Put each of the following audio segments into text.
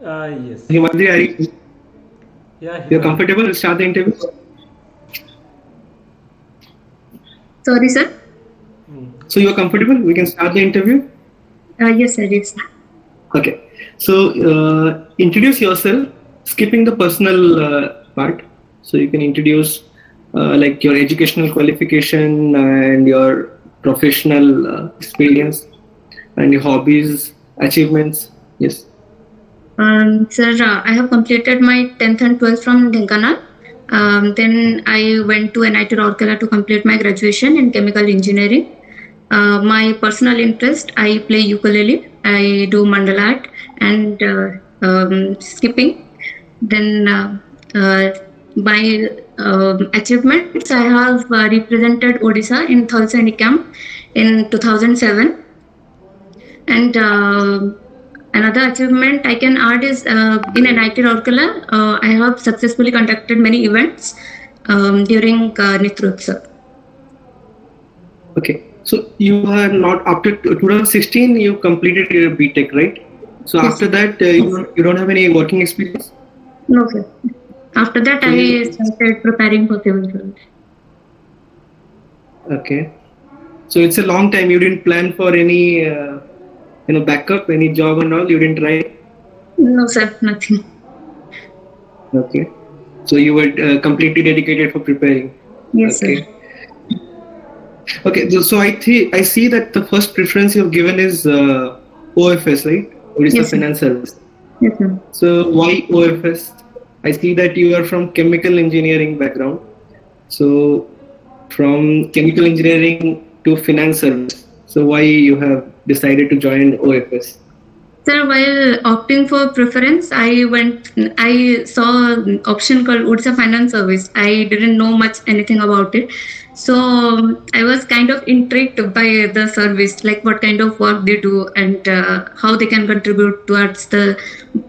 Yes. Himadri, you're comfortable to start the interview? Sorry, sir. So you're comfortable? We can start the interview? Yes, sir. Yes. Okay. So introduce yourself, skipping the personal part. So you can introduce like your educational qualification and your professional experience and your hobbies, achievements. Yes. Sir, I have completed my 10th and 12th from Dhenkanal. Then I went to NIT Rourkela to complete my graduation in chemical engineering. My personal interest, I play ukulele, I do mandala art and skipping. Then my achievements, I have represented Odisha in Thal Sainik Camp in 2007. And another achievement I can add is in NIT Rourkela, I have successfully conducted many events during Nitrotsav. Okay. So you are not, after 2016, you completed your BTech, right? So Yes. after that, you don't have any working experience? No, sir. After that, I started preparing for civil service. Okay. So it's a long time. You didn't plan for any, backup, any job and all. You didn't try. No, sir, nothing. Okay. So you were completely dedicated for preparing. Yes, Okay. sir. Okay. So I see that the first preference you've given is OFS, right? Odisha Yes, sir. Finance Service. Yes, sir. So why OFS? I see that you are from chemical engineering background. So from chemical engineering to finance service. So why you have decided to join OFS? Sir, while opting for preference, I saw an option called Odisha Finance Service. I didn't know much anything about it. So I was kind of intrigued by the service, like what kind of work they do and how they can contribute towards the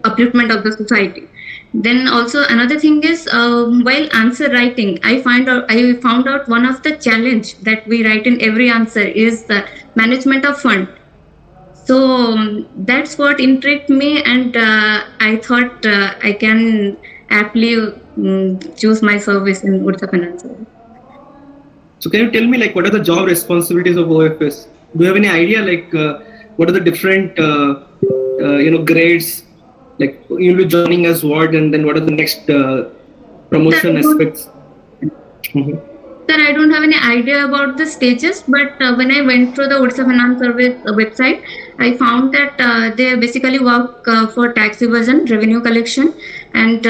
upliftment of the society. Then also another thing is while answer writing, I found out one of the challenge that we write in every answer is the management of fund. So that's what intrigued me, and I thought I can aptly choose my service in Odisha Finance Service. So can you tell me like what are the job responsibilities of OFS? Do you have any idea like what are the different grades? Like you'll be joining as what, and then what are the next promotion aspects? Sir, I don't have any idea about the stages, but when I went through the Odisha Finance Service website, I found that they basically work for tax evasion, revenue collection, and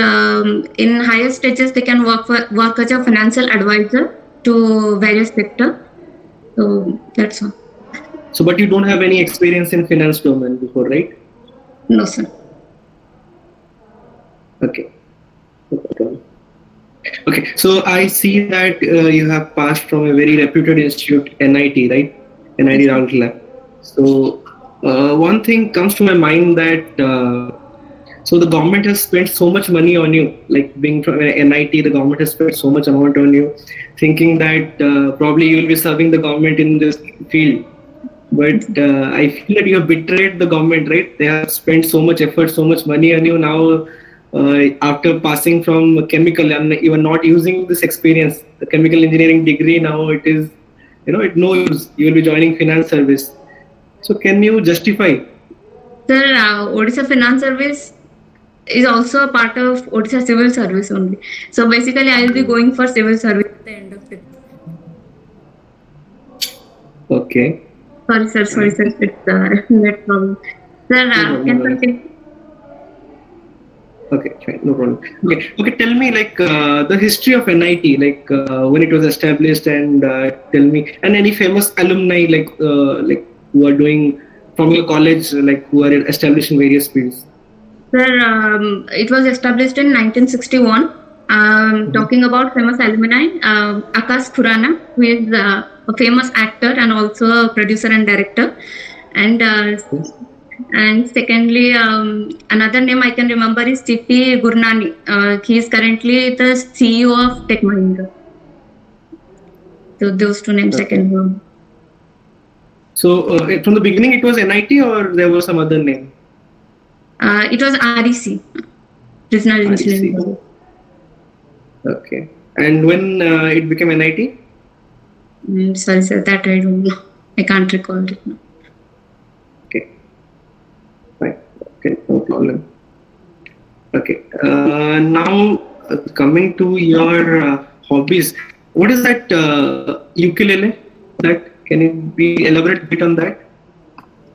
in higher stages they can work as a financial advisor to various sectors. So that's all. So, but you don't have any experience in finance domain before, right? No, sir. Okay. Okay, so I see that you have passed from a very reputed institute, NIT, right? NIT Rourkela. So one thing comes to my mind that so the government has spent so much money on you, like being from NIT, the government has spent so much amount on you, thinking that probably you will be serving the government in this field. But I feel that you have betrayed the government, right? They have spent so much effort, so much money on you. Now, after passing from chemical, and you are not using this experience, the chemical engineering degree. Now it is, it no use. You will be joining finance service. So can you justify? Sir, Odisha Finance Service is also a part of Odisha Civil Service only. So basically, I will be going for civil service at the end of it. Okay. Sorry, sir. It's that problem. Sir, can you continue? Okay, fine, no problem. Okay. Tell me like the history of NIT, like when it was established, and tell me, and any famous alumni like who are doing from your college, like who are established in various fields. Sir, it was established in 1961. Talking about famous alumni, Akash Khurana, who is a famous actor and also a producer and director, and secondly, another name I can remember is C.P. Gurnani. He is currently the CEO of Tech Mahindra. So those two names I can remember. So from the beginning it was NIT or there was some other name? It was REC, Regional Engineering College. Okay. And when it became NIT? Sorry, sir, that I don't know. I can't recall it now. Okay. Fine. Okay, no problem. Okay. Now coming to your hobbies, what is that ukulele? That can you be elaborate a bit on that?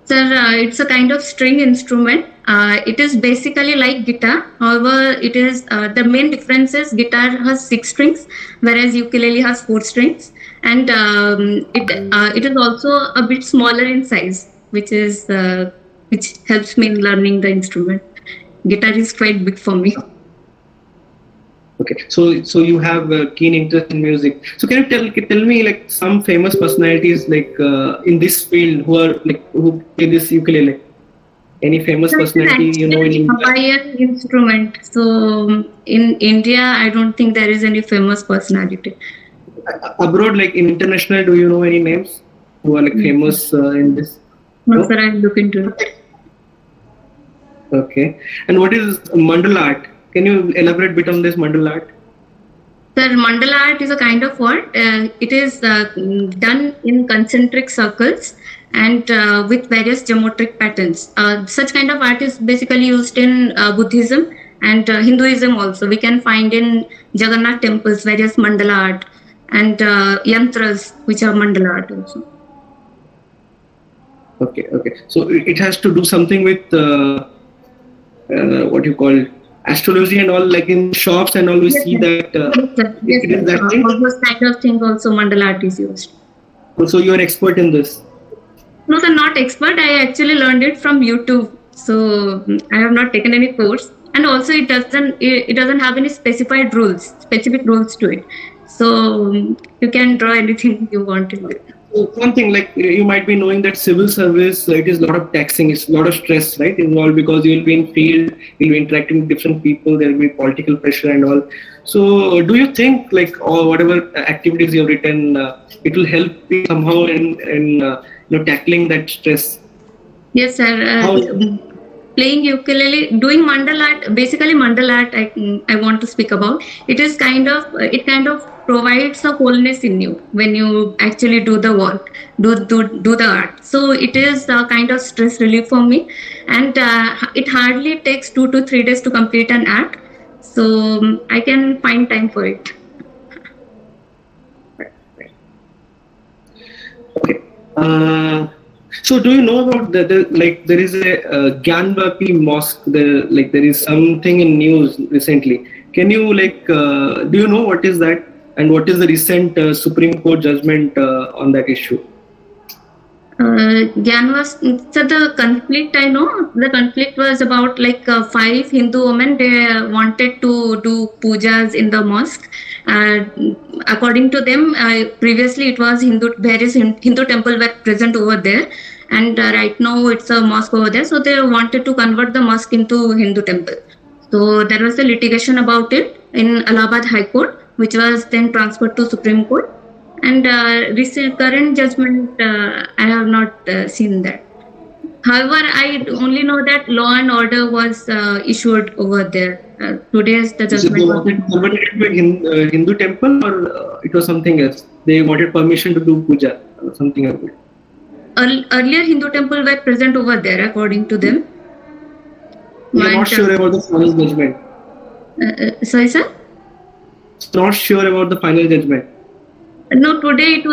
Sir, it's a kind of string instrument. It is basically like guitar. However, it is the main difference is guitar has 6 strings, whereas ukulele has 4 strings, and it is also a bit smaller in size, which helps me in learning the instrument. Guitar is quite big for me. Okay, so you have a keen interest in music. So can you tell me like some famous personalities like in this field who play this ukulele? Any famous personality you know in India? Hawaiian instrument. So in India, I don't think there is any famous personality. Abroad, like in international, do you know any names who are like famous in this? No, sir, I'll look into it. Okay, and what is mandala art? Can you elaborate a bit on this mandala art? Sir, mandala art is a kind of art. It is done in concentric circles and with various geometric patterns. Such kind of art is basically used in Buddhism and Hinduism also. We can find in Jagannath temples various mandala art and yantras, which are mandala art also. Okay. So it has to do something with what you call astrology and all, like in shops and all we see that it is that thing. All those kind of thing also mandala art is used. So you are expert in this? No, sir, not expert. I actually learned it from YouTube. So I have not taken any course, and also it doesn't have any specific rules to it. So you can draw anything you want in it. One thing, like you might be knowing that civil service, it is a lot of taxing, it's a lot of stress, right, involved, because you will be in field, you'll be interacting with different people, there will be political pressure and all. So do you think like whatever activities you have written, it will help you somehow in tackling that stress? Yes, sir. Playing ukulele, doing mandala art, basically mandala art I want to speak about. It kind of provides a wholeness in you when you actually do the work, do the art. So it is a kind of stress relief for me, and it hardly takes 2 to 3 days to complete an art. So I can find time for it. Okay. So do you know about there is a Gyanvapi mosque, there is something in news recently. Can you do you know what is that, and what is the recent Supreme Court judgment on that issue? So the conflict, I know the conflict was about 5 Hindu women. They wanted to do pujas in the mosque. According to them, previously it was various Hindu temple were present over there, and right now it's a mosque over there. So they wanted to convert the mosque into Hindu temple. So there was a litigation about it in Allahabad High Court, which was then transferred to Supreme Court. And current judgment, I have not seen that. However, I only know that law and order was issued over there. Today's the judgment. So they wanted to convert it to a Hindu temple, or it was something else? They wanted permission to do puja or something like that. Earlier Hindu temple were present over there, according to them. I'm not sure about the final judgment. Sorry, sir? Not sure about the final judgment. No, today it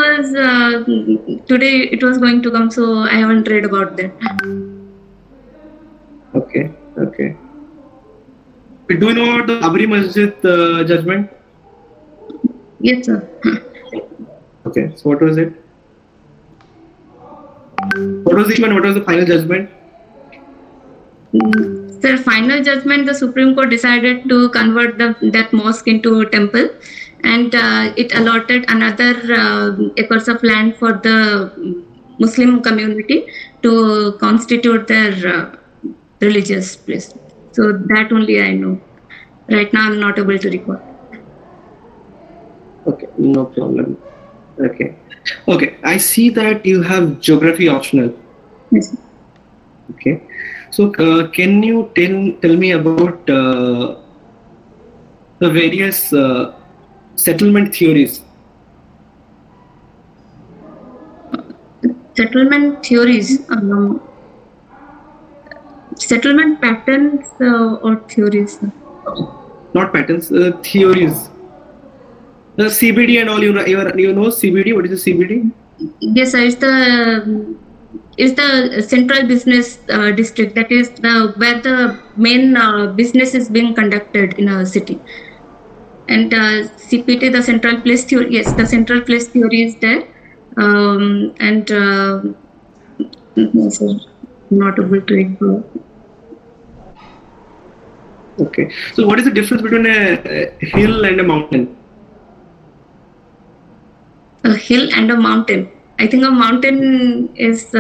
was going to come, so I haven't read about that. Okay. Do you know about the Babri Masjid judgment? Yes, sir. Okay, so what was it? What was the final judgment? Sir, final judgment, the Supreme Court decided to convert that mosque into a temple, and it allotted another acres of land for the Muslim community to constitute their religious place. So that only I know. Right now I'm not able to recall. Okay, no problem. Okay, I see that you have geography optional. Yes. Okay, So can you tell me about the various settlement theories? Settlement theories, settlement patterns or theories. Not patterns, theories. The CBD and all, you know CBD. What is the CBD? Yes, sir. It's the central business district. That is where the main business is being conducted in a city. And CPT, the central place theory. Yes, the central place theory is there. And not able to ignore. Okay. So what is the difference between a hill and a mountain? A hill and a mountain. I think a mountain is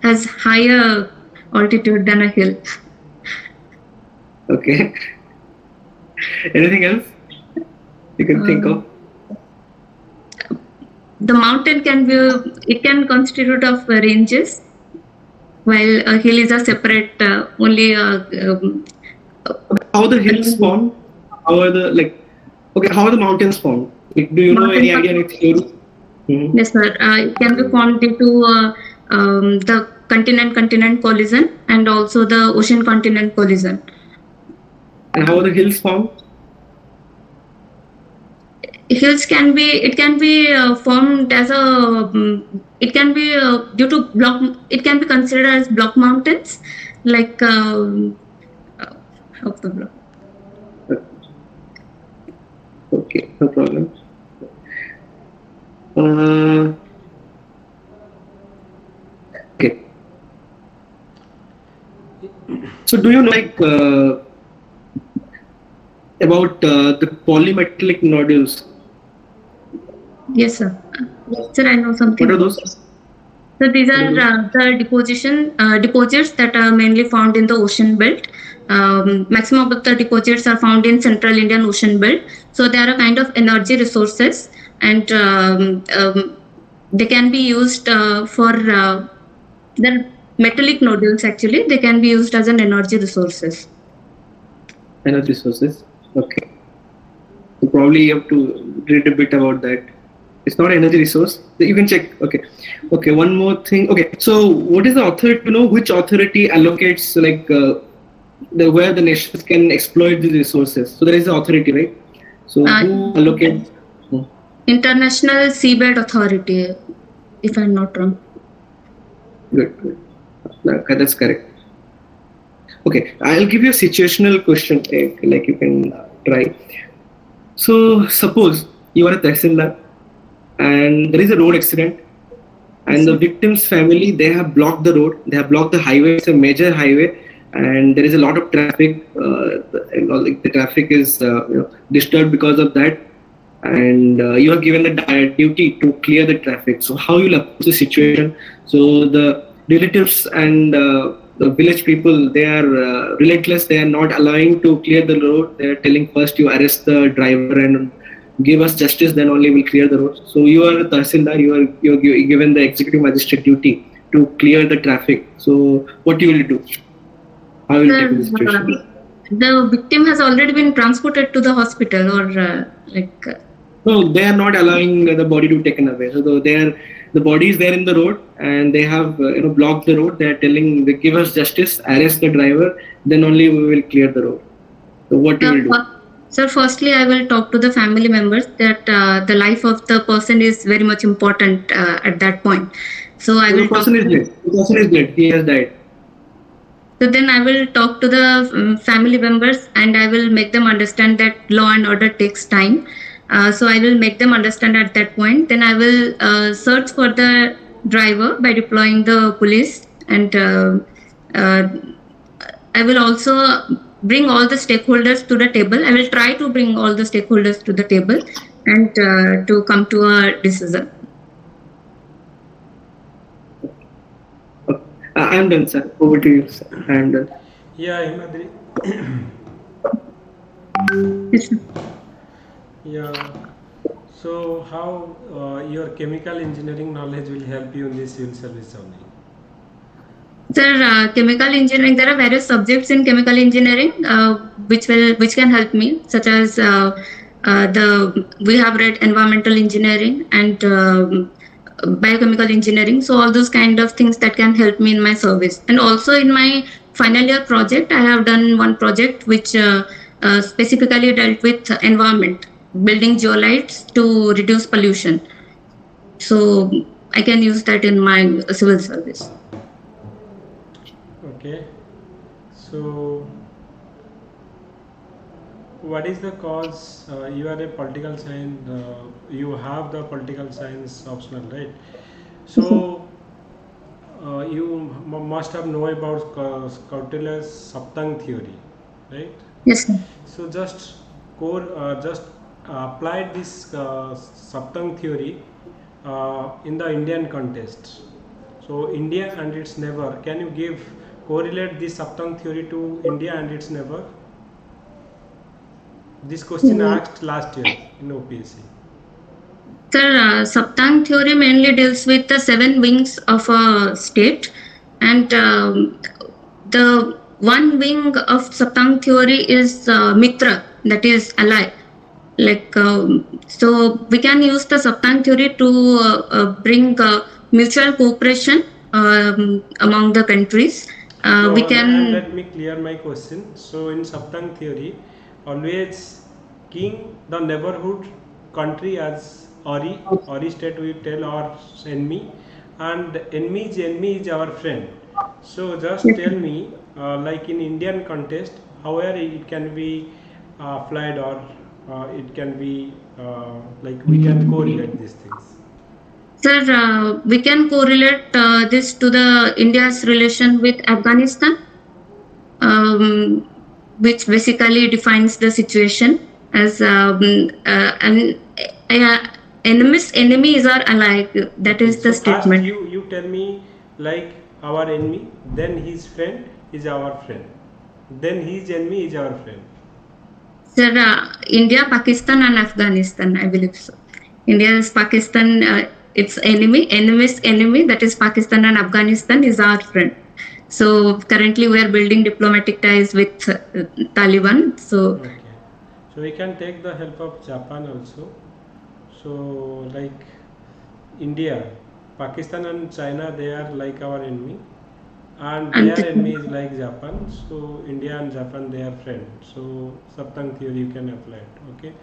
has higher altitude than a hill. Okay. Anything else you can think of? The mountain can constitute of ranges, while a hill is a separate only. How the hills form? How are the how are the mountains formed? Do you know any idea, any theory? Mm-hmm. Yes, sir. It can be formed due to the continent collision and also the ocean continent collision. And how are the hills formed? Hills can be formed as a it can be due to block. It can be considered as block mountains, like of the block. Okay, no problem. Okay. So, do you know about the polymetallic nodules? Yes, sir. Yes, sir, I know something. What are those? So these are the deposits that are mainly found in the ocean belt. Maximum of the deposits are found in Central Indian Ocean Belt. So they are a kind of energy resources, and they can be used for the metallic nodules. Actually, they can be used as an energy resources. Energy resources. Okay. So probably you have to read a bit about that. It's not an energy resource. You can check. Okay. Okay. One more thing. Okay. So what is the authority? You know which authority allocates where the nations can exploit these resources? So there is the authority, right? So who allocates? International Seabed Authority, if I'm not wrong. Good. Okay, that's correct. Okay. I'll give you a situational question. Like you can try. So suppose you are a Tehsildar and there is a road accident, and the victim's family, they have blocked the road, they have blocked the highway. It's a major highway, and there is a lot of traffic. The traffic is disturbed because of that, and you are given the duty to clear the traffic. So how you will approach the situation? So the relatives and the village people, they are relentless. They are not allowing to clear the road. They are telling first you arrest the driver and give us justice, then only we'll clear the road. So you are a Tahsildar, you are given the executive magistrate duty to clear the traffic. So what you will do? How will you take the situation? The victim has already been transported to the hospital, or No, they are not allowing the body to be taken away. So the body is there in the road, and they have blocked the road. They are telling, they give us justice, arrest the driver, then only we will clear the road. So what you will do? Sir, firstly, I will talk to the family members that the life of the person is very much important at that point. So I will. The person is dead. The person is dead. He has died. So then I will talk to the family members, and I will make them understand that law and order takes time. So I will make them understand at that point. Then I will search for the driver by deploying the police, and I will also bring all the stakeholders to the table. I will try to bring all the stakeholders to the table and to come to a decision. I am done, sir. Over to you, sir. I am done. Yeah, HIMADRI. Yes, sir. Yeah. So how your chemical engineering knowledge will help you in the civil service only? Sir, chemical engineering. There are various subjects in chemical engineering which can help me, such as we have read environmental engineering and biochemical engineering. So all those kind of things that can help me in my service. And also in my final year project, I have done one project which specifically dealt with environment, building geolites to reduce pollution. So I can use that in my civil service. Okay. So, what is the cause? You are a political science. You have the political science optional, right? So, you must have know about Kautilya's Saptang theory, right? Yes, sir. So just apply this Saptang theory in the Indian context. So India and its neighbor. Can you correlate this Saptang theory to India and its neighbor? This question asked last year in OPSC. Sir, Saptang theory mainly deals with the 7 wings of a state, and the one wing of Saptang theory is Mitra, that is ally. So we can use the Saptang theory to bring mutual cooperation among the countries. We can. And let me clear my question. So in Saptang theory, always king the neighborhood country as Ori state we tell our enemy, and enemy is our friend. So just tell me, like in Indian context, however it can be applied or it can be like we can correlate these things. Sir, we can correlate this to the India's relation with Afghanistan, which basically defines the situation as enemy's enemy is our ally. That is the statement. First you tell me like our enemy, then his friend is our friend, then his enemy is our friend. Sir, India, Pakistan and Afghanistan, I believe so. India is Pakistan, its enemy's enemy, that is Pakistan and Afghanistan is our friend. So currently we are building diplomatic ties with Taliban. So okay. So we can take the help of Japan also. So like India, Pakistan and China, they are like our enemy, and their enemy is like Japan. So India and Japan, they are friends. So Saptang theory you can apply it. Okay.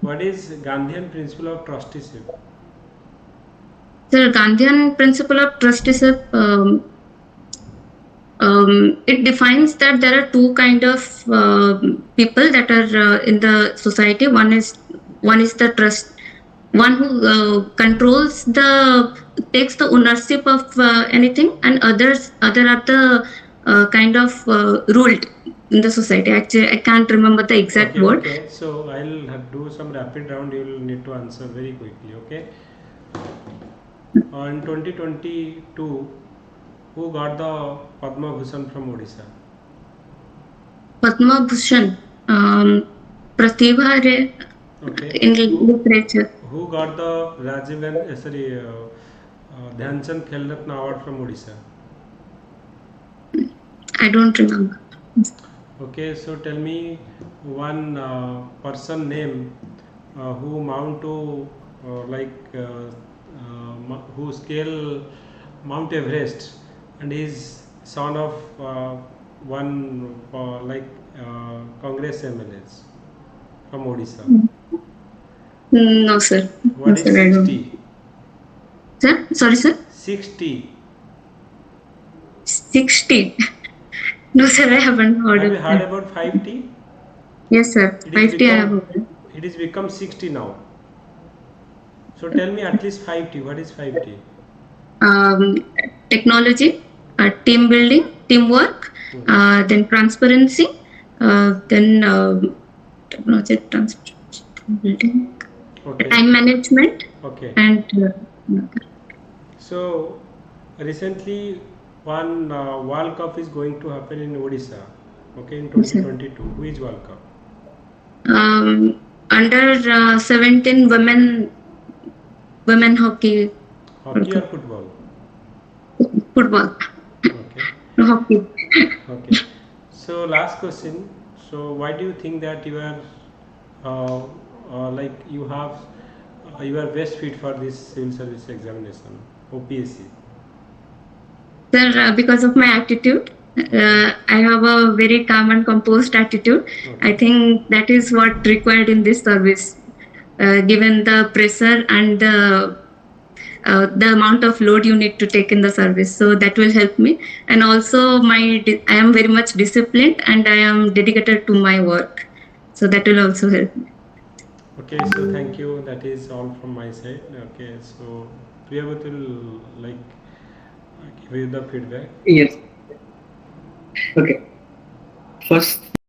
What is Gandhian principle of trusteeship? The Gandhian principle of trusteeship, it defines that there are 2 kind of people that are in the society. One is the trust, one who takes the ownership of anything, and other are the kind of ruled in the society. Actually, I can't remember the exact word. Okay, so I'll do some rapid round. You will need to answer very quickly. Okay. In 2022, who got the Padma Bhushan from Odisha? Padma Bhushan, Pratibha Ray, in literature. Who got the Dhyan Chand Khel Ratna award from Odisha? I don't remember. Okay, so tell me one person name who mount to who scale Mount Everest and is son of one Congress MLAs from Odisha. No, sir. What is 60? Sir? Sorry, sir? 60. 60. No, sir, I haven't heard Have of you heard that. about 5T? Yes, sir. 5T I have heard. It is become 60 now. So tell me at least 5T. What is 5T? Technology, team building, teamwork, then transparency, then technology, transparency, team building, Okay. time management, Okay. and So recently one World Cup is going to happen in Odisha. Okay, in 2022. Who is World Cup? under 17 women hockey. Hockey or football? Football. Okay. Okay. Okay. So last question. So why do you think that you are like you are best fit for this civil service examination, OPSC? Sir, because of my attitude, I have a very calm and composed attitude. I Okay. think that is what required in this service, given the pressure and the amount of load you need to take in the service. So that will help me. And also, I am very much disciplined and I am dedicated to my work. So that will also help me. Okay. So thank you. That is all from my side. Okay. So Priyavat will like give you the feedback. Yes. Okay. First